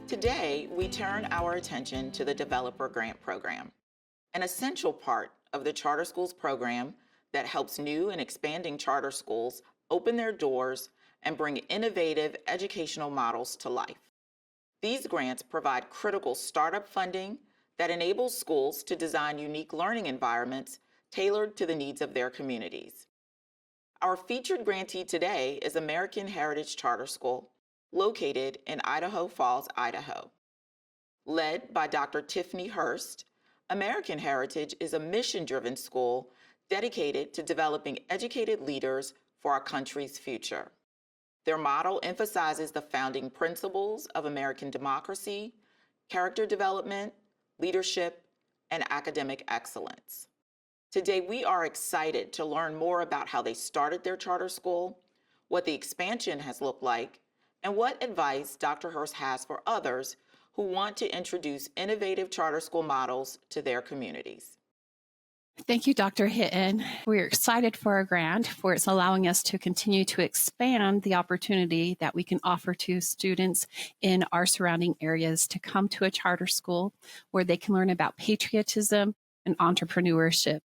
Today, we turn our attention to the Developer Grant Program, an essential part of the charter schools program that helps new and expanding charter schools open their doors and bring innovative educational models to life. These grants provide critical startup funding that enables schools to design unique learning environments tailored to the needs of their communities. Our featured grantee today is American Heritage Charter School, located in Idaho Falls, Idaho. Led by Dr. Tiffany Hurst, American Heritage is a mission-driven school dedicated to developing educated leaders for our country's future. Their model emphasizes the founding principles of American democracy, character development, leadership, and academic excellence. Today, we are excited to learn more about how they started their charter school, what the expansion has looked like, and what advice Dr. Hurst has for others who want to introduce innovative charter school models to their communities. Thank you, Dr. Hitton. We're excited for our grant, for it's allowing us to continue to expand the opportunity that we can offer to students in our surrounding areas to come to a charter school where they can learn about patriotism and entrepreneurship.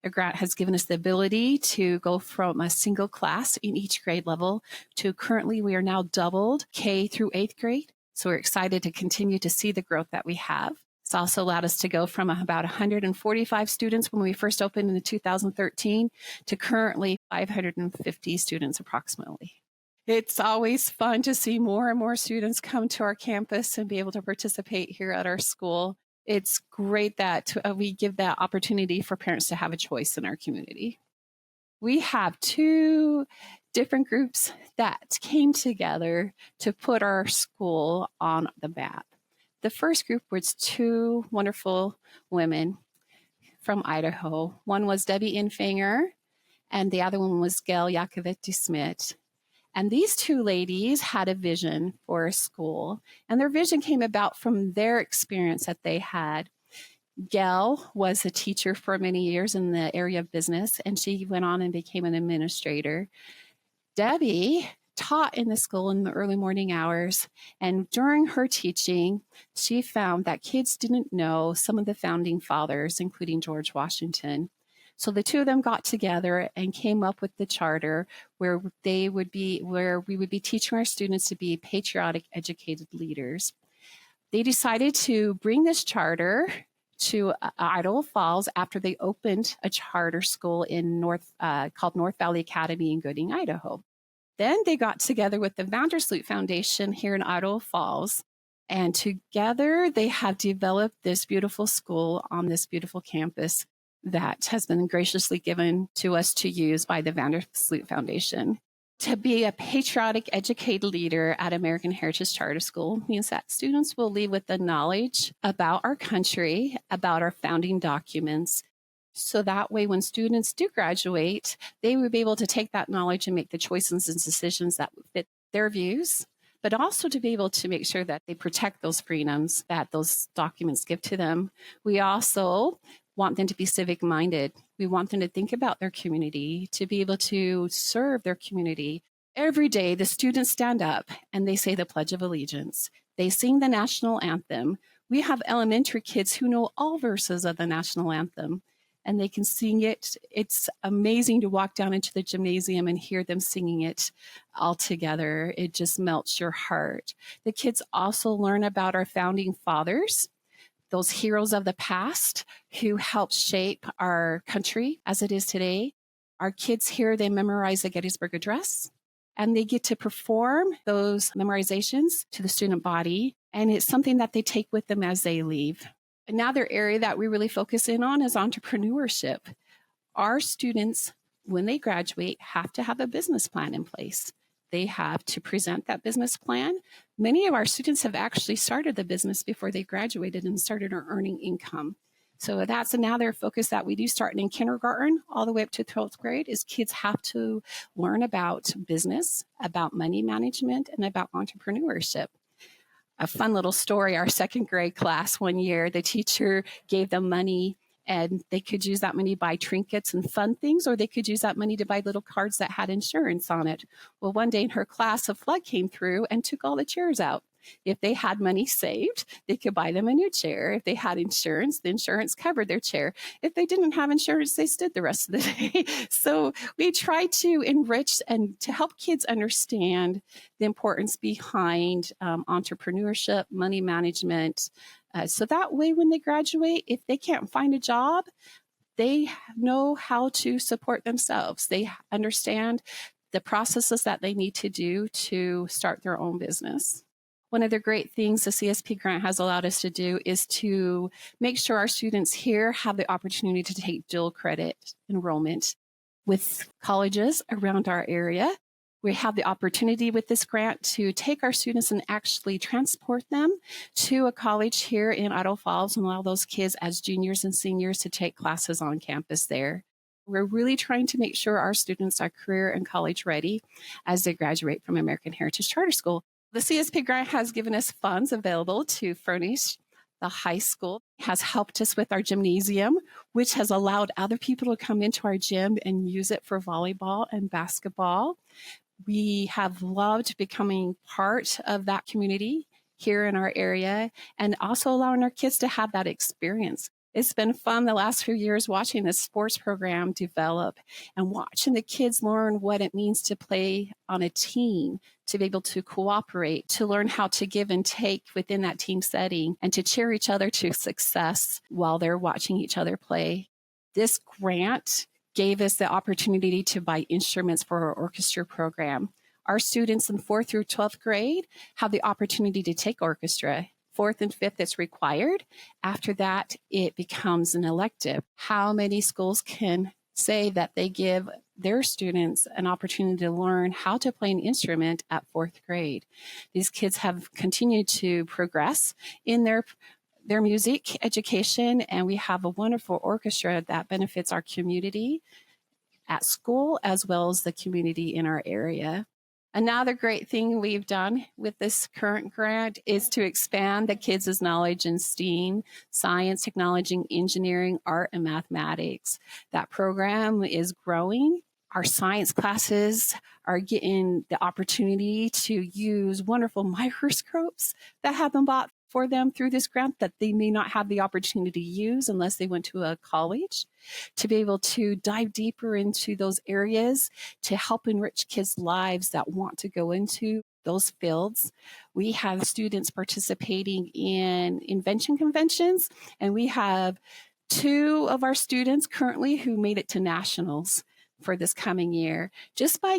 The grant has given us the ability to go from a single class in each grade level to currently we are now doubled K through 8th grade. So we're excited to continue to see the growth that we have. It's also allowed us to go from about 145 students when we first opened in 2013 to currently 550 students approximately. It's always fun to see more and more students come to our campus and be able to participate here at our school. It's great that we give that opportunity for parents to have a choice in our community. We have two different groups that came together to put our school on the map. The first group was two wonderful women from Idaho. One was Debbie Infanger, and the other one was Gail Yakovetsky-Smith. And these two ladies had a vision for a school, and their vision came about from their experience that they had. Gail was a teacher for many years in the area of business, and she went on and became an administrator. Debbie taught in the school in the early morning hours, and during her teaching, she found that kids didn't know some of the founding fathers, including George Washington. So the two of them got together and came up with the charter where we would be teaching our students to be patriotic, educated leaders. They decided to bring this charter to Idaho Falls after they opened a charter school in called North Valley Academy in Gooding, Idaho. Then they got together with the Vandersloot Foundation here in Idaho Falls, and together they have developed this beautiful school on this beautiful campus that has been graciously given to us to use by the Vandersloot Foundation. To be a patriotic, educated leader at American Heritage Charter School means that students will leave with the knowledge about our country, about our founding documents. So that way, when students do graduate, they will be able to take that knowledge and make the choices and decisions that fit their views, but also to be able to make sure that they protect those freedoms that those documents give to them. We also want them to be civic-minded. We want them to think about their community, to be able to serve their community. Every day, the students stand up and they say the Pledge of Allegiance. They sing the national anthem. We have elementary kids who know all verses of the national anthem, and they can sing it. It's amazing to walk down into the gymnasium and hear them singing it all together. It just melts your heart. The kids also learn about our founding fathers, those heroes of the past who helped shape our country as it is today. Our kids here, they memorize the Gettysburg Address, and they get to perform those memorizations to the student body, and it's something that they take with them as they leave. Another area that we really focus in on is entrepreneurship. Our students, when they graduate, have to have a business plan in place. They have to present that business plan. Many of our students have actually started the business before they graduated and started earning income. So that's another focus that we do starting in kindergarten all the way up to 12th grade is kids have to learn about business, about money management, and about entrepreneurship. A fun little story, our second grade class one year, the teacher gave them money and they could use that money to buy trinkets and fun things, or they could use that money to buy little cards that had insurance on it. Well, one day in her class, a flood came through and took all the chairs out. If they had money saved, they could buy them a new chair. If they had insurance, the insurance covered their chair. If they didn't have insurance, they stood the rest of the day. So we try to enrich and to help kids understand the importance behind entrepreneurship, money management. So that way, when they graduate, if they can't find a job, they know how to support themselves. They understand the processes that they need to do to start their own business. One of the great things the CSP grant has allowed us to do is to make sure our students here have the opportunity to take dual credit enrollment with colleges around our area. We have the opportunity with this grant to take our students and actually transport them to a college here in Idaho Falls and allow those kids as juniors and seniors to take classes on campus there. We're really trying to make sure our students are career and college ready as they graduate from American Heritage Charter School. The CSP grant has given us funds available to furnish the high school, has helped us with our gymnasium, which has allowed other people to come into our gym and use it for volleyball and basketball. We have loved becoming part of that community here in our area and also allowing our kids to have that experience. It's been fun the last few years watching this sports program develop and watching the kids learn what it means to play on a team, to be able to cooperate, to learn how to give and take within that team setting, and to cheer each other to success while they're watching each other play. This grant gave us the opportunity to buy instruments for our orchestra program. Our students in 4th through 12th grade have the opportunity to take orchestra. 4th and 5th, it's required. After that, it becomes an elective. How many schools can say that they give their students an opportunity to learn how to play an instrument at 4th grade? These kids have continued to progress in their music education, and we have a wonderful orchestra that benefits our community at school as well as the community in our area. Another great thing we've done with this current grant is to expand the kids' knowledge in STEAM, science, technology, engineering, art, and mathematics. That program is growing. Our science classes are getting the opportunity to use wonderful microscopes that have been bought for them through this grant that they may not have the opportunity to use unless they went to a college, to be able to dive deeper into those areas to help enrich kids' lives that want to go into those fields. We have students participating in invention conventions, and we have 2 of our students currently who made it to nationals for this coming year, just by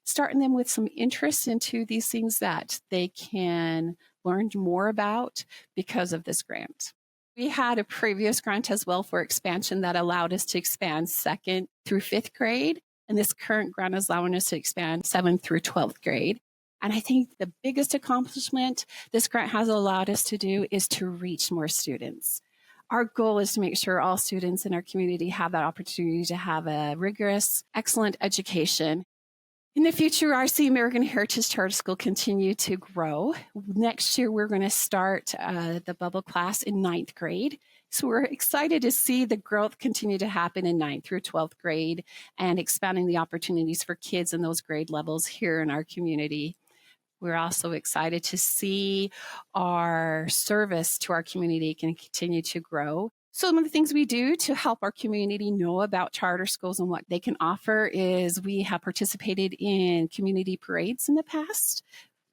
starting them with some interest into these things that they can learn more about because of this grant. We had a previous grant as well for expansion that allowed us to expand 2nd through 5th grade. And this current grant is allowing us to expand 7th through 12th grade. And I think the biggest accomplishment this grant has allowed us to do is to reach more students. Our goal is to make sure all students in our community have that opportunity to have a rigorous, excellent education. In the future, RC American Heritage Charter School continue to grow. Next year, we're going to start the bubble class in 9th grade. So we're excited to see the growth continue to happen in 9th through 12th grade and expanding the opportunities for kids in those grade levels here in our community. We're also excited to see our service to our community can continue to grow. Some of the things we do to help our community know about charter schools and what they can offer is we have participated in community parades in the past.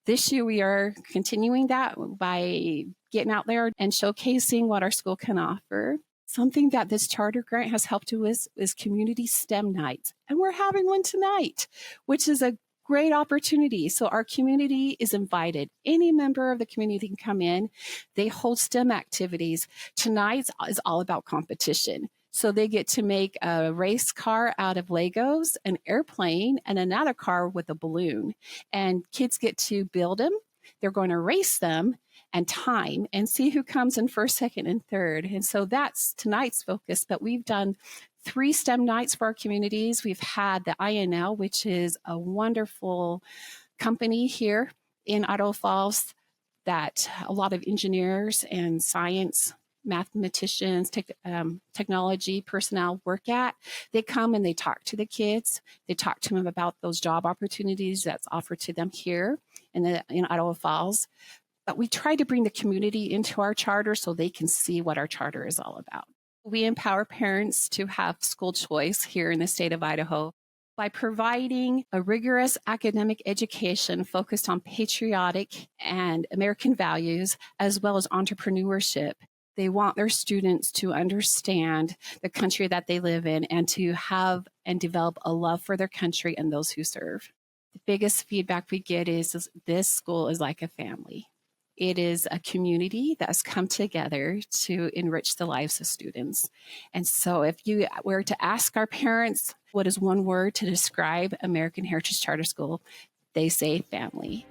This year, we are continuing that by getting out there and showcasing what our school can offer. Something that this charter grant has helped us is community STEM nights. And we're having one tonight, which is a great opportunity. So our community is invited. Any member of the community can come in. They hold STEM activities. Tonight is all about competition. So they get to make a race car out of Legos, an airplane, and another car with a balloon. And kids get to build them. They're going to race them and time and see who comes in first, second, and third. And so that's tonight's focus. But we've done 3 STEM nights for our communities. We've had the INL, which is a wonderful company here in Idaho Falls that a lot of engineers and science, mathematicians, technology personnel work at. They come and they talk to the kids. They talk to them about those job opportunities that's offered to them here. in Ottawa Falls. But we try to bring the community into our charter so they can see what our charter is all about. We empower parents to have school choice here in the state of Idaho by providing a rigorous academic education focused on patriotic and American values, as well as entrepreneurship. They want their students to understand the country that they live in and to have and develop a love for their country and those who serve. The biggest feedback we get is this school is like a family. It is a community that's come together to enrich the lives of students. And so if you were to ask our parents, what is one word to describe American Heritage Charter School? They say family.